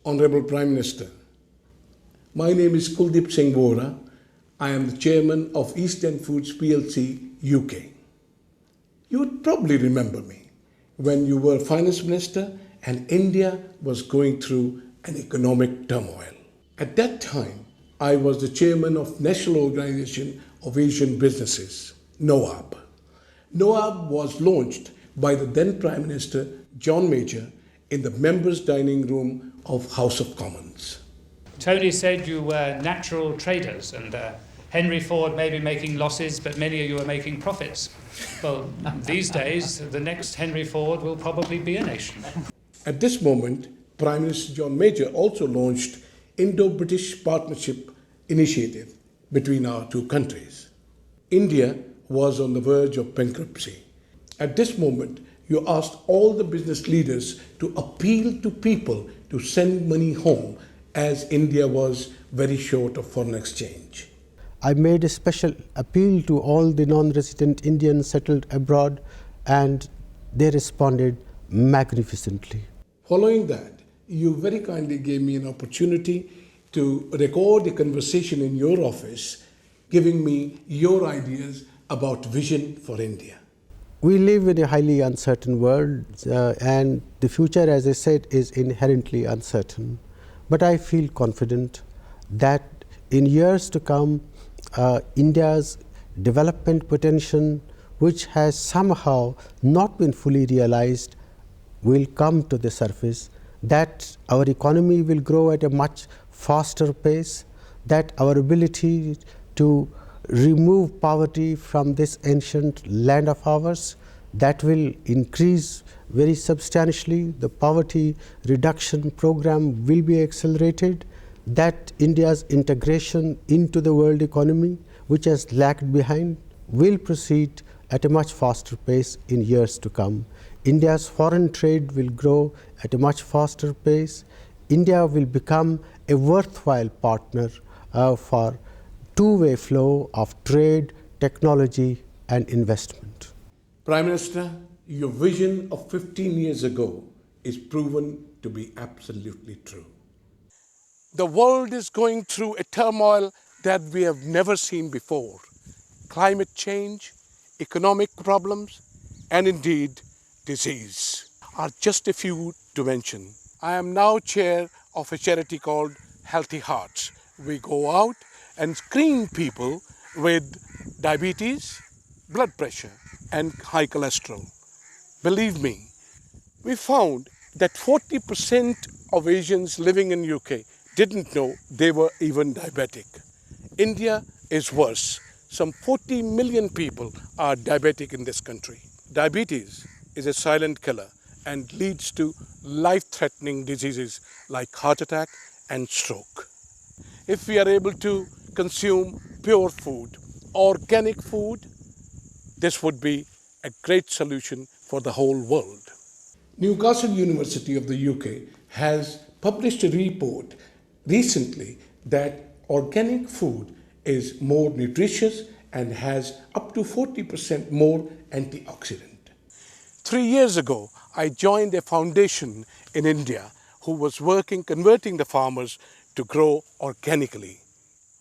Honorable Prime Minister, my name is Kuldeep Singh Wouhra. I am the chairman of East End Foods PLC, UK. You would probably remember me when you were Finance Minister and India was going through an economic turmoil. At that time, I was the chairman of National Organization of Asian Businesses, NOAB. NOAB was launched by the then Prime Minister John Major in the members' dining room of House of Commons. Tony said you were natural traders, and Henry Ford may be making losses, but many of you are making profits. Well, these days, the next Henry Ford will probably be a nation. At this moment, Prime Minister John Major also launched Indo-British Partnership Initiative between our two countries. India was on the verge of bankruptcy. At this moment, you asked all the business leaders to appeal to people to send money home as India was very short of foreign exchange. I made a special appeal to all the non-resident Indians settled abroad, and they responded magnificently. Following that, you very kindly gave me an opportunity to record a conversation in your office, giving me your ideas about vision for India. We live in a highly uncertain world, and the future, as I said, is inherently uncertain. But I feel confident that in years to come, India's development potential, which has somehow not been fully realized, will come to the surface, that our economy will grow at a much faster pace, that our ability to remove poverty from this ancient land of ours, that will increase very substantially. The poverty reduction program will be accelerated, that India's integration into the world economy, which has lagged behind, will proceed at a much faster pace in years to come. India's foreign trade will grow at a much faster pace. India will become a worthwhile partner for two-way flow of trade, technology, and investment. Prime Minister, your vision of 15 years ago is proven to be absolutely true. The world is going through a turmoil that we have never seen before. Climate change, economic problems, and indeed disease are just a few to mention. I am now chair of a charity called Healthy Hearts. We go out and screen people with diabetes, blood pressure, and high cholesterol. Believe me, we found that 40% of Asians living in UK didn't know they were even diabetic. India is worse. Some 40 million people are diabetic in this country. Diabetes is a silent killer and leads to life-threatening diseases like heart attack and stroke. If we are able to consume pure food, organic food, this would be a great solution for the whole world. Newcastle University of the UK has published a report recently that organic food is more nutritious and has up to 40% more antioxidant. 3 years ago, I joined a foundation in India who was converting the farmers to grow organically.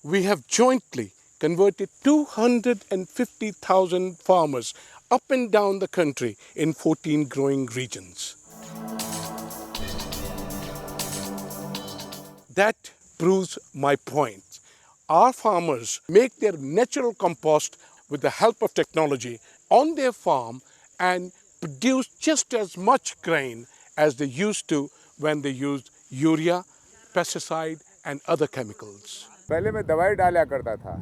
We have jointly converted 250,000 farmers up and down the country in 14 growing regions. That proves my point. Our farmers make their natural compost with the help of technology on their farm and produce just as much grain as they used to when they used urea, pesticide and other chemicals. पहले मैं दवाई डाला करता था।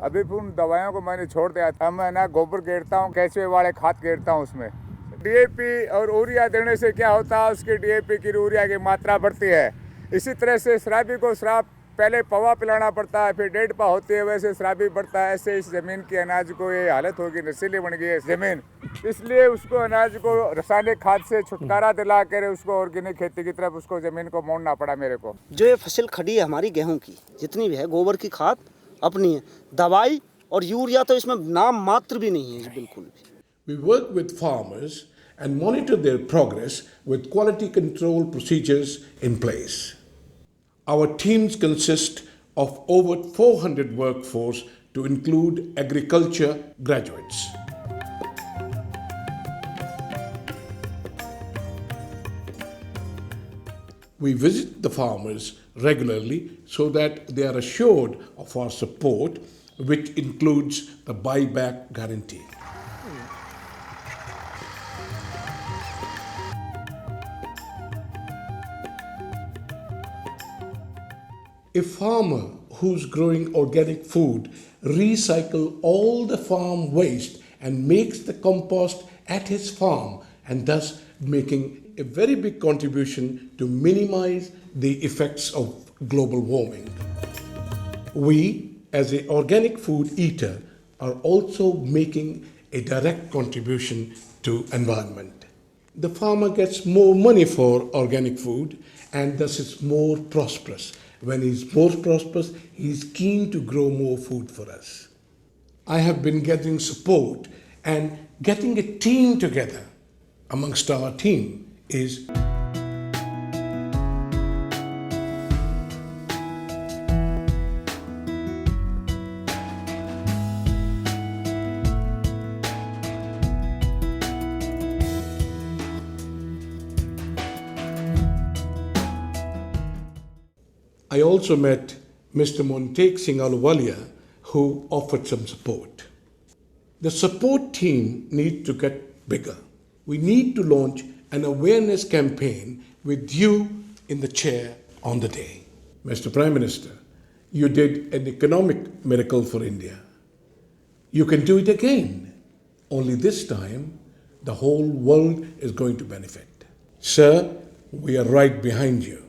अभी उन दवाइयों को मैंने छोड़ दिया था। मैं ना गोबर गेरता हूँ, केंचुए वाले खाद गेरता हूँ उसमें। डीएपी और यूरिया देने से क्या होता है, उसकी डीएपी की यूरिया की मात्रा बढ़ती है। इसी तरह से शराबी को शराब पहले पवा पिलाना पड़ता है, फिर 1.5 पा होती है, वैसे शराबी बढ़ता है। ऐसे इस ज़मीन की अनाज को ये हालत होगी, नशीली बन गई है ज़मीन। इसलिए उसको अनाज को रासायनिक खाद से छुटकारा दिला कर उसको ऑर्गेनिक खेती की तरफ उसको ज़मीन को मोड़ना पड़ा मेरे को। जो ये फसल खड़ी है हमारी गेहूं की, जितनी भी है, गोबर की खाद अपनी है, दवाई और यूरिया तो इसमें नाम मात्र भी नहीं है बिल्कुल भी। We work with farmers and monitor their progress with quality control procedures in place. Our teams consist of over 400 workforce to include agriculture graduates. We visit the farmers regularly so that they are assured of our support, which includes the buyback guarantee. A farmer who's growing organic food recycles all the farm waste and makes the compost at his farm, and thus making a very big contribution to minimize the effects of global warming. We, as an organic food eater, are also making a direct contribution to environment. The farmer gets more money for organic food and thus is more prosperous. When he's more prosperous, he's keen to grow more food for us. I have been gathering support, and getting a team together amongst our team is I also met Mr. Montek Singh Ahluwalia, who offered some support. The support team needs to get bigger. We need to launch an awareness campaign with you in the chair on the day. Mr. Prime Minister, you did an economic miracle for India. You can do it again. Only this time, the whole world is going to benefit. Sir, we are right behind you.